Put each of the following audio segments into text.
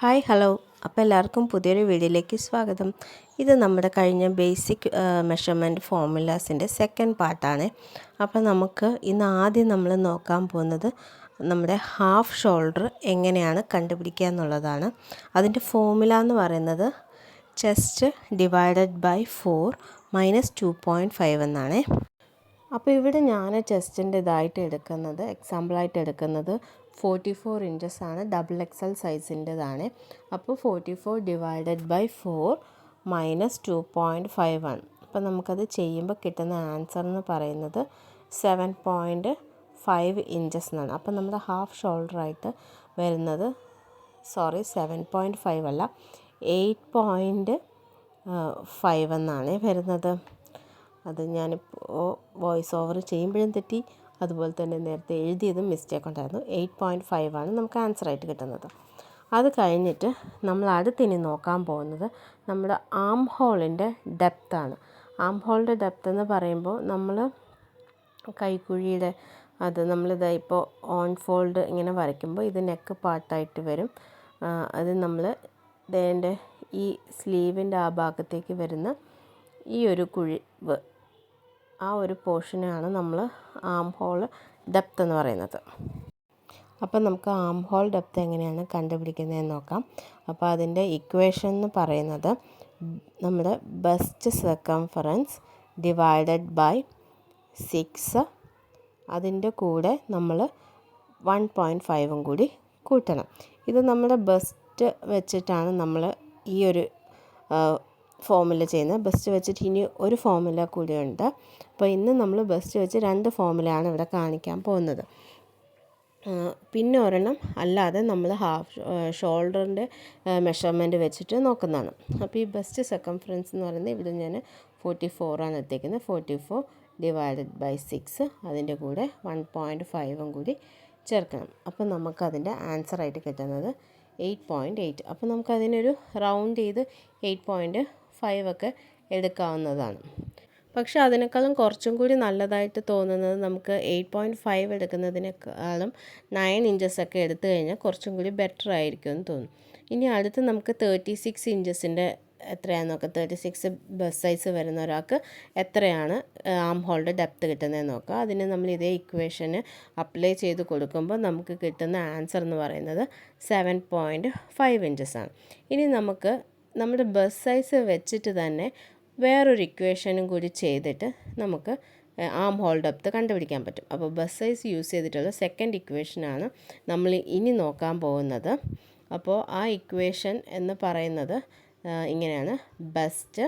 Hi hello, അപ്പോൾ എല്ലാവർക്കും പുതിയൊരു വീഡിയോയിലേക്ക് സ്വാഗതം. ഇത് നമ്മുടെ കഴിഞ്ഞ ബേസിക് മെഷർമെൻറ്റ് ഫോർമുലാസിൻ്റെ സെക്കൻഡ് പാർട്ടാണ്. അപ്പോൾ നമുക്ക് ഇന്ന് ആദ്യം നമ്മൾ നോക്കാൻ പോകുന്നത് നമ്മുടെ ഹാഫ് ഷോൾഡർ എങ്ങനെയാണ് കണ്ടുപിടിക്കുക എന്നുള്ളതാണ്. അതിൻ്റെ ഫോർമുല എന്ന് പറയുന്നത് ചെസ്റ്റ് ഡിവൈഡഡ് ബൈ 4 മൈനസ് 2.5 എന്നാണ്. അപ്പോൾ ഇവിടെ ഞാൻ ചെസ്റ്റിൻ്റെ ഇതായിട്ട് എടുക്കുന്നത് എക്സാമ്പിളായിട്ട് എടുക്കുന്നത് 44 ഇഞ്ചസ് ആണ്. Double XL സൈസിൻ്റെതാണ്. അപ്പോൾ 44 ഡിവൈഡഡ് ബൈ 4 മൈനസ് 2.5 ആണ്. അപ്പോൾ നമുക്കത് ചെയ്യുമ്പോൾ കിട്ടുന്ന ആൻസർ എന്ന് പറയുന്നത് 7.5 ഇഞ്ചസ് എന്നാണ്. അപ്പോൾ നമ്മുടെ ഹാഫ് ഷോൾഡറായിട്ട് വരുന്നത് 7.5 അല്ല 8.5 എന്നാണ് വരുന്നത്. അത് ഞാനിപ്പോൾ വോയിസ് ഓവർ ചെയ്യുമ്പോഴും തെറ്റി, അതുപോലെ തന്നെ നേരത്തെ എഴുതിയതും മിസ്റ്റേക്ക് ഉണ്ടായിരുന്നു. 8.5 ആണ് നമുക്ക് ആൻസറായിട്ട് കിട്ടുന്നത്. അത് കഴിഞ്ഞിട്ട് നമ്മൾ അടുത്തിനി നോക്കാൻ പോകുന്നത് നമ്മുടെ ആം ഹോളിൻ്റെ ഡെപ്താണ്. ആം ഹോളിൻ്റെ ഡെപ്ത് എന്ന് പറയുമ്പോൾ നമ്മൾ കൈക്കുഴിയുടെ അത് നമ്മളിതാ ഇപ്പോൾ ഓൺ ഫോൾഡ് ഇങ്ങനെ വരയ്ക്കുമ്പോൾ ഇത് നെക്ക് പാർട്ടായിട്ട് വരും. അത് നമ്മൾ ഇതിൻ്റെ ഈ സ്ലീവിൻ്റെ ആ ഭാഗത്തേക്ക് വരുന്ന ഈ ഒരു കുഴിവ്, ആ ഒരു പോർഷനാണ് നമ്മൾ ആം ഹോൾ ഡെപ്ത് എന്ന് പറയുന്നത്. അപ്പോൾ നമുക്ക് ആം ഹോൾ ഡെപ്ത് എങ്ങനെയാണ് കണ്ടുപിടിക്കുന്നതെന്ന് നോക്കാം. അപ്പോൾ അതിൻ്റെ ഇക്വേഷൻ എന്ന് പറയുന്നത് നമ്മുടെ ബസ്റ്റ് സർക്കംഫറൻസ് ഡിവൈഡഡ് ബൈ 6, അതിൻ്റെ കൂടെ നമ്മൾ 1.5 കൂടി കൂട്ടണം. ഇത് നമ്മുടെ ബസ്റ്റ് വെച്ചിട്ടാണ് നമ്മൾ ഈ ഒരു ഫോർമുല ചെയ്യുന്നത്. ബസ്റ്റ് വെച്ചിട്ട് ഇനി ഒരു ഫോർമുല കൂടിയുണ്ട്. അപ്പോൾ ഇന്ന് നമ്മൾ ബസ്റ്റ് വെച്ച് 2 ഫോർമുലയാണ് ഇവിടെ കാണിക്കാൻ പോകുന്നത്. പിന്നെ ഒരെണ്ണം അല്ലാതെ നമ്മൾ ഹാഫ് ഷോൾഡറിൻ്റെ മെഷർമെൻറ്റ് വെച്ചിട്ട് നോക്കുന്നതാണ്. അപ്പോൾ ഈ ബസ്റ്റ് സർക്കംഫറൻസ് എന്ന് പറയുന്നത് ഇവിടെ ഞാൻ 44 ആണ് എടുത്തേക്കുന്നത്. 44 ഡിവൈഡഡ് ബൈ 6, അതിൻ്റെ കൂടെ 1.5 കൂടി ചേർക്കണം. അപ്പോൾ നമുക്കതിൻ്റെ ആൻസറായിട്ട് കിട്ടുന്നത് 8.8. അപ്പോൾ നമുക്കതിനൊരു റൗണ്ട് ചെയ്ത് 8.5 ഒക്കെ എടുക്കാവുന്നതാണ്. പക്ഷേ അതിനേക്കാളും കുറച്ചും കൂടി നല്ലതായിട്ട് തോന്നുന്നത് നമുക്ക് 8.5 എടുക്കുന്നതിനേക്കാളും 9 ഇഞ്ചസ് ഒക്കെ എടുത്തു കഴിഞ്ഞാൽ കുറച്ചും കൂടി ബെറ്റർ ആയിരിക്കും എന്ന് തോന്നും. ഇനി അടുത്ത് നമുക്ക് 36 ഇഞ്ചസിൻ്റെ എത്രയാണെന്ന് നോക്കാം. 36 ബസ് സൈസ് വരുന്ന ഒരാൾക്ക് എത്രയാണ് ആം ഹോളിൻ്റെ ഡെപ്ത് കിട്ടുന്നതെന്ന് നോക്കാം. അതിന് നമ്മൾ ഇതേ ഇക്വേഷന് അപ്ലൈ ചെയ്ത് കൊടുക്കുമ്പോൾ നമുക്ക് കിട്ടുന്ന ആൻസർ എന്ന് പറയുന്നത് 7.5 ഇഞ്ചസ് ആണ്. ഇനി നമുക്ക് നമ്മുടെ ബസ് സൈസ് വെച്ചിട്ട് തന്നെ വേറൊരു ഇക്വേഷനും കൂടി ചെയ്തിട്ട് നമുക്ക് ആം ഹോൾ ഡെപ്ത് കണ്ടുപിടിക്കാൻ പറ്റും. അപ്പോൾ ബസ് സൈസ് യൂസ് ചെയ്തിട്ടുള്ള സെക്കൻഡ് ഇക്വേഷനാണ് നമ്മൾ ഇനി നോക്കാൻ പോകുന്നത്. അപ്പോൾ ആ ഇക്വേഷൻ എന്ന് പറയുന്നത് ഇങ്ങനെയാണ്: ബസ്റ്റ്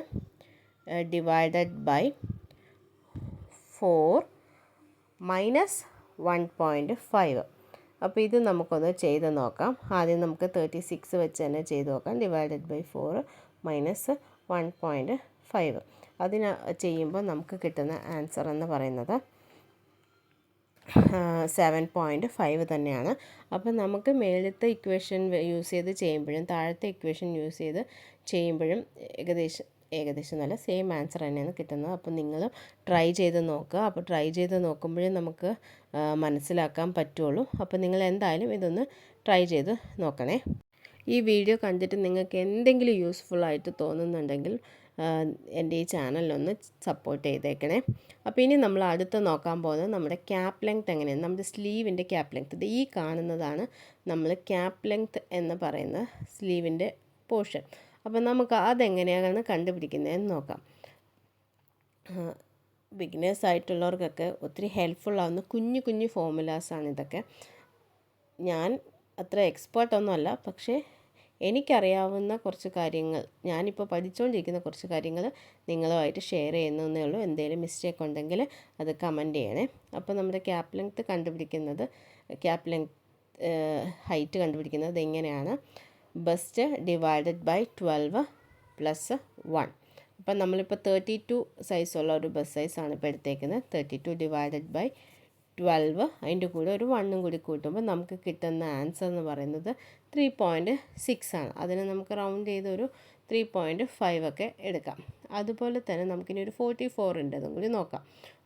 ഡിവൈഡഡ് ബൈ 4 മൈനസ് 1.5. അപ്പോൾ ഇത് നമുക്കൊന്ന് ചെയ്ത് നോക്കാം. ആദ്യം നമുക്ക് 36 വെച്ച് തന്നെ ചെയ്ത് നോക്കാം. Divided by 4 minus 1.5. അതിന് ചെയ്യുമ്പോൾ നമുക്ക് കിട്ടുന്ന ആൻസർ എന്ന് പറയുന്നത് 7.5 തന്നെയാണ്. അപ്പോൾ നമുക്ക് മേളത്തെ ഇക്വേഷൻ യൂസ് ചെയ്ത് ചെയ്യുമ്പോഴും താഴത്തെ ഇക്വേഷൻ യൂസ് ചെയ്ത് ചെയ്യുമ്പോഴും ഏകദേശം നല്ല സെയിം ആൻസർ തന്നെയാണ് കിട്ടുന്നത്. അപ്പോൾ നിങ്ങൾ ട്രൈ ചെയ്ത് നോക്കുക. അപ്പോൾ ട്രൈ ചെയ്ത് നോക്കുമ്പോഴേ നമുക്ക് മനസ്സിലാക്കാൻ പറ്റുള്ളൂ. അപ്പോൾ നിങ്ങൾ എന്തായാലും ഇതൊന്ന് ട്രൈ ചെയ്ത് നോക്കണേ. ഈ വീഡിയോ കണ്ടിട്ട് നിങ്ങൾക്ക് എന്തെങ്കിലും യൂസ്ഫുള്ളായിട്ട് തോന്നുന്നുണ്ടെങ്കിൽ എൻ്റെ ഈ ചാനലൊന്ന് സപ്പോർട്ട് ചെയ്തേക്കണേ. അപ്പോൾ ഇനി നമ്മൾ അടുത്ത് നോക്കാൻ പോകുന്നത് നമ്മുടെ ക്യാപ്പ് ലെങ്ത് എങ്ങനെയാണ്. നമ്മുടെ സ്ലീവിൻ്റെ ക്യാപ്പ് ലെങ്ത് ഇത് ഈ കാണുന്നതാണ് നമ്മൾ ക്യാപ്പ് ലെങ്ത് എന്ന് പറയുന്ന സ്ലീവിൻ്റെ പോർഷൻ. അപ്പോൾ നമുക്ക് അതെങ്ങനെയാണ് കണ്ടുപിടിക്കുന്നതെന്ന് നോക്കാം. ബിഗിനേഴ്സ് ആയിട്ടുള്ളവർക്കൊക്കെ ഒത്തിരി ഹെൽപ്ഫുള്ളാവുന്ന കുഞ്ഞു കുഞ്ഞു ഫോർമുലാസാണ് ഇതൊക്കെ. ഞാൻ അത്ര എക്സ്പേർട്ടൊന്നുമല്ല, പക്ഷേ എനിക്കറിയാവുന്ന കുറച്ച് കാര്യങ്ങൾ, ഞാനിപ്പോൾ പഠിച്ചുകൊണ്ടിരിക്കുന്ന കുറച്ച് കാര്യങ്ങൾ നിങ്ങളുമായിട്ട് ഷെയർ ചെയ്യുന്നതേ ഉള്ളൂ. എന്തെങ്കിലും മിസ്റ്റേക്ക് ഉണ്ടെങ്കിൽ അത് കമൻറ്റ് ചെയ്യണേ. അപ്പോൾ നമ്മുടെ ക്യാപ്പ് ലെങ്ത് കണ്ടുപിടിക്കുന്നത്, ക്യാപ്പ് ലെങ്ത് ഹൈറ്റ് കണ്ടുപിടിക്കുന്നത് എങ്ങനെയാണ്: ബസ്റ്റ് ഡിവൈഡഡ് ബൈ 12 പ്ലസ് 1. അപ്പം നമ്മളിപ്പോൾ 32 സൈസുള്ള ഒരു ബസ് സൈസാണ് ഇപ്പോൾ എടുത്തേക്കുന്നത്. 32 ഡിവൈഡഡ് ബൈ 12, അതിൻ്റെ കൂടെ ഒരു 1 കൂടി കൂട്ടുമ്പോൾ നമുക്ക് കിട്ടുന്ന ആൻസർ എന്ന് പറയുന്നത് 3.6 ആണ്. അതിന് നമുക്ക് റൗണ്ട് ചെയ്ത് ഒരു 3.5 ഒക്കെ എടുക്കാം. അതുപോലെ തന്നെ നമുക്കിനി ഒരു 44-ൻ്റെതും കൂടി നോക്കാം.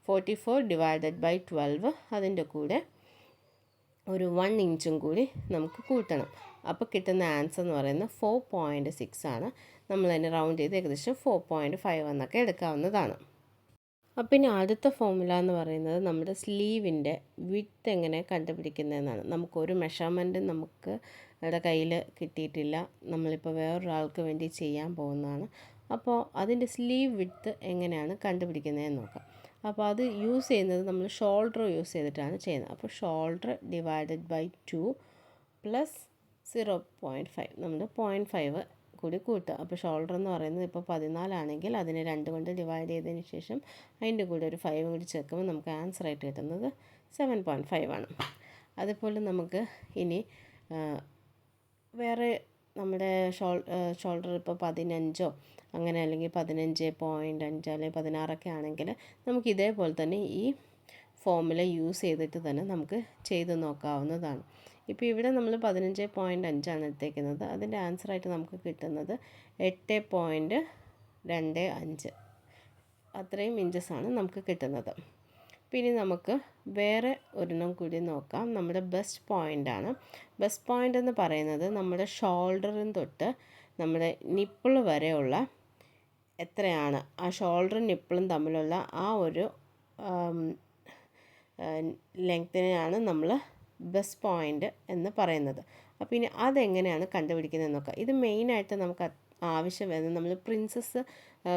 44 ഡിവൈഡഡ് ബൈ 12, അതിൻ്റെ കൂടെ ഒരു 1 ഇഞ്ചും കൂടി നമുക്ക് കൂട്ടണം. അപ്പോൾ കിട്ടുന്ന ആൻസർ എന്ന് പറയുന്നത് 4.6 ആണ്. നമ്മൾ അതിനെ റൗണ്ട് ചെയ്ത് ഏകദേശം 4.5 എന്നൊക്കെ എടുക്കാവുന്നതാണ്. അപ്പം ഇനി അടുത്ത ഫോർമുല എന്ന് പറയുന്നത് നമ്മുടെ സ്ലീവിൻ്റെ വിഡ്ത്ത് എങ്ങനെ കണ്ടുപിടിക്കുന്നതെന്നാണ്. നമുക്കൊരു മെഷർമെൻറ്റും നമുക്ക് കയ്യിൽ കിട്ടിയിട്ടില്ല, നമ്മളിപ്പോൾ വേറൊരാൾക്ക് വേണ്ടി ചെയ്യാൻ പോകുന്നതാണ്. അപ്പോൾ അതിൻ്റെ സ്ലീവ് വിഡ്ത്ത് എങ്ങനെയാണ് കണ്ടുപിടിക്കുന്നതെന്ന് നോക്കാം. അപ്പോൾ അത് യൂസ് ചെയ്യുന്നത് നമ്മൾ ഷോൾഡർ യൂസ് ചെയ്തിട്ടാണ് ചെയ്യുന്നത്. അപ്പോൾ ഷോൾഡർ ഡിവൈഡഡ് ബൈ 2 പ്ലസ് 0.5 നമ്മൾ 0.5 കൂടി കൂട്ടുക. അപ്പോൾ ഷോൾഡർ എന്ന് പറയുന്നത് ഇപ്പോൾ 14 ആണെങ്കിൽ അതിനെ 2 കൊണ്ട് ഡിവൈഡ് ചെയ്തതിന് ശേഷം അതിൻ്റെ കൂടെ ഒരു 5 കൂടി ചേർക്കുമ്പോൾ നമുക്ക് ആൻസറായിട്ട് കിട്ടുന്നത് 7.5 ആണ്. അതുപോലെ നമുക്ക് ഇനി വേറെ നമ്മുടെ ഷോൾഡർ ഇപ്പോൾ 15 അങ്ങനെ അല്ലെങ്കിൽ 15.5 അല്ലെങ്കിൽ 16 ആണെങ്കിൽ നമുക്ക് ഇതേപോലെ തന്നെ ഈ ഫോർമുല യൂസ് ചെയ്തിട്ട് തന്നെ നമുക്ക് ചെയ്ത് നോക്കാവുന്നതാണ്. ഇപ്പോൾ ഇവിടെ നമ്മൾ 15.5 എടുത്തേക്കുന്നത്. അതിൻ്റെ ആൻസറായിട്ട് നമുക്ക് കിട്ടുന്നത് 8.25 അത്രയും ഇഞ്ചസാണ് നമുക്ക് കിട്ടുന്നത്. പിന്നെ നമുക്ക് വേറെ ഒരെണ്ണം കൂടി നോക്കാം. നമ്മുടെ ബെസ്റ്റ് പോയിൻ്റാണ്. ബെസ്റ്റ് പോയിൻ്റ് എന്ന് പറയുന്നത് നമ്മുടെ ഷോൾഡറിന് തൊട്ട് നമ്മുടെ നിപ്പിൾ വരെയുള്ള എത്രയാണ് ആ ഷോൾഡറും നിപ്പിളും തമ്മിലുള്ള ആ ഒരു ലെങ്ത്തിനെയാണ് നമ്മൾ ബെസ്റ്റ് പോയിൻ്റ് എന്ന് പറയുന്നത്. അപ്പോൾ ഇനി അതെങ്ങനെയാണ് കണ്ടുപിടിക്കുന്നത് നോക്കാം. ഇത് മെയിനായിട്ട് നമുക്ക് ആവശ്യം വരുന്നത് നമ്മൾ പ്രിൻസസ്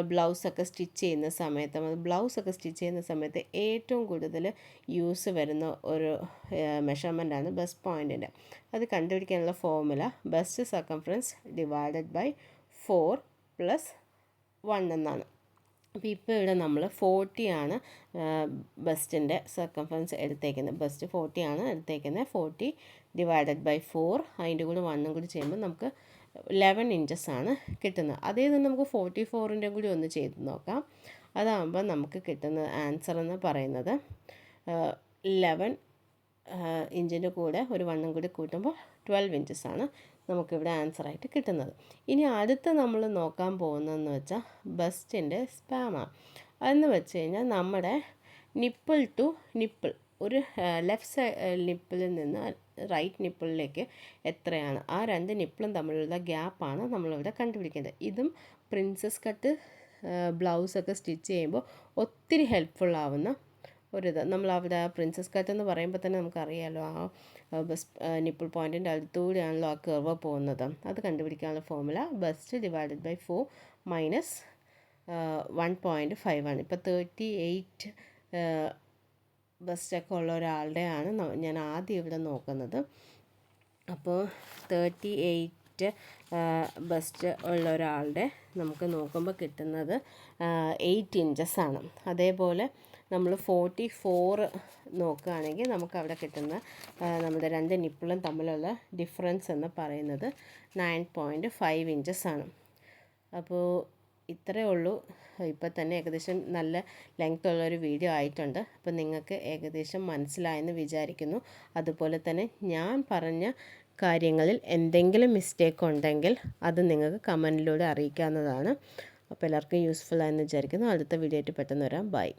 ബ്ലൗസൊക്കെ സ്റ്റിച്ച് ചെയ്യുന്ന സമയത്ത്, ബ്ലൗസൊക്കെ സ്റ്റിച്ച് ചെയ്യുന്ന സമയത്ത് ഏറ്റവും കൂടുതൽ യൂസ് വരുന്ന ഒരു മെഷർമെൻറ്റാണ് ബെസ്റ്റ് പോയിൻറ്റിൻ്റെ. അത് കണ്ടുപിടിക്കാനുള്ള formula best circumference divided by 4 + 1 എന്നാണ്. അപ്പോൾ ഇപ്പോൾ ഇവിടെ നമ്മൾ 40 ആണ് ബസ്റ്റിൻ്റെ സർക്കംഫറൻസ് എടുത്തേക്കുന്നത്. ബസ്റ്റ് 40 ആണ് എടുത്തേക്കുന്നത്. 40 ഡിവൈഡഡ് ബൈ 4 അതിൻ്റെ കൂടെ 1 കൂടി ചെയ്യുമ്പോൾ നമുക്ക് 11 ഇഞ്ചസാണ് കിട്ടുന്നത്. അതേ തന്നെ നമുക്ക് 44ൻ്റെ കൂടി ഒന്ന് ചെയ്ത് നോക്കാം. അതാകുമ്പോൾ നമുക്ക് കിട്ടുന്ന ആൻസർ എന്ന് പറയുന്നത് 11 ഇഞ്ചിൻ്റെ കൂടെ ഒരു 1 കൂടി കൂട്ടുമ്പോൾ 12 ഇഞ്ചസാണ് നമുക്കിവിടെ ആൻസറായിട്ട് കിട്ടുന്നത്. ഇനി അടുത്ത് നമ്മൾ നോക്കാൻ പോകുന്നതെന്ന് വെച്ചാൽ ബസ്റ്റിൻ്റെ സ്പാമാണ്. അതെന്ന് വെച്ച് കഴിഞ്ഞാൽ നമ്മുടെ നിപ്പിൾ ടു നിപ്പിൾ, ഒരു ലെഫ്റ്റ് സൈഡ് നിപ്പിളിൽ നിന്ന് റൈറ്റ് നിപ്പിളിലേക്ക് എത്രയാണ് ആ 2 നിപ്പിളും തമ്മിലുള്ള ഗ്യാപ്പാണ് നമ്മളിവിടെ കണ്ടുപിടിക്കേണ്ടത്. ഇതും പ്രിൻസസ് കട്ട് ബ്ലൗസൊക്കെ സ്റ്റിച്ച് ചെയ്യുമ്പോൾ ഒത്തിരി ഹെൽപ്ഫുള്ളാവുന്ന ഒരിത്. നമ്മളവിടെ പ്രിൻസസ് കട്ട് എന്ന് പറയുമ്പോൾ തന്നെ നമുക്കറിയാമല്ലോ ആ നിപ്പിൾ പോയിൻറ്റിൻ്റെ അടുത്തുകൂടിയാണല്ലോ ആ കർവ് പോകുന്നത്. അത് കണ്ടുപിടിക്കാനുള്ള formula best divided by 4 minus 1.5 ആണ്. ഇപ്പോൾ 38 ബസ്റ്റൊക്കെ ഉള്ള ഒരാളുടെയാണ് ഞാൻ ആദ്യം ഇവിടെ നോക്കുന്നത്. അപ്പോൾ 38 ബസ്റ്റ് ഉള്ള ഒരാളുടെ നമുക്ക് നോക്കുമ്പോൾ കിട്ടുന്നത് 8 ഇഞ്ചസാണ്. അതേപോലെ നമ്മൾ 44 നോക്കുകയാണെങ്കിൽ നമുക്കവിടെ കിട്ടുന്ന നമ്മുടെ 2 നിപ്പിളും തമ്മിലുള്ള ഡിഫറൻസ് എന്ന് പറയുന്നത് 9.5 ഇഞ്ചസാണ്. അപ്പോൾ ഇത്രയേ ഉള്ളൂ. ഇപ്പോൾ തന്നെ ഏകദേശം നല്ല ലെങ്ത് ഉള്ളൊരു വീഡിയോ ആയിട്ടുണ്ട്. അപ്പോൾ നിങ്ങൾക്ക് ഏകദേശം മനസ്സിലായെന്ന് വിചാരിക്കുന്നു. അതുപോലെ തന്നെ ഞാൻ പറഞ്ഞ കാര്യങ്ങളിൽ എന്തെങ്കിലും മിസ്റ്റേക്ക് ഉണ്ടെങ്കിൽ അത് നിങ്ങൾക്ക് കമൻറ്റിലൂടെ അറിയിക്കാവുന്നതാണ്. അപ്പോൾ എല്ലാവർക്കും യൂസ്ഫുൾ ആയെന്ന് വിചാരിക്കുന്നു. അടുത്ത വീഡിയോ ആയിട്ട് പെട്ടെന്ന് വരാം. ബൈ.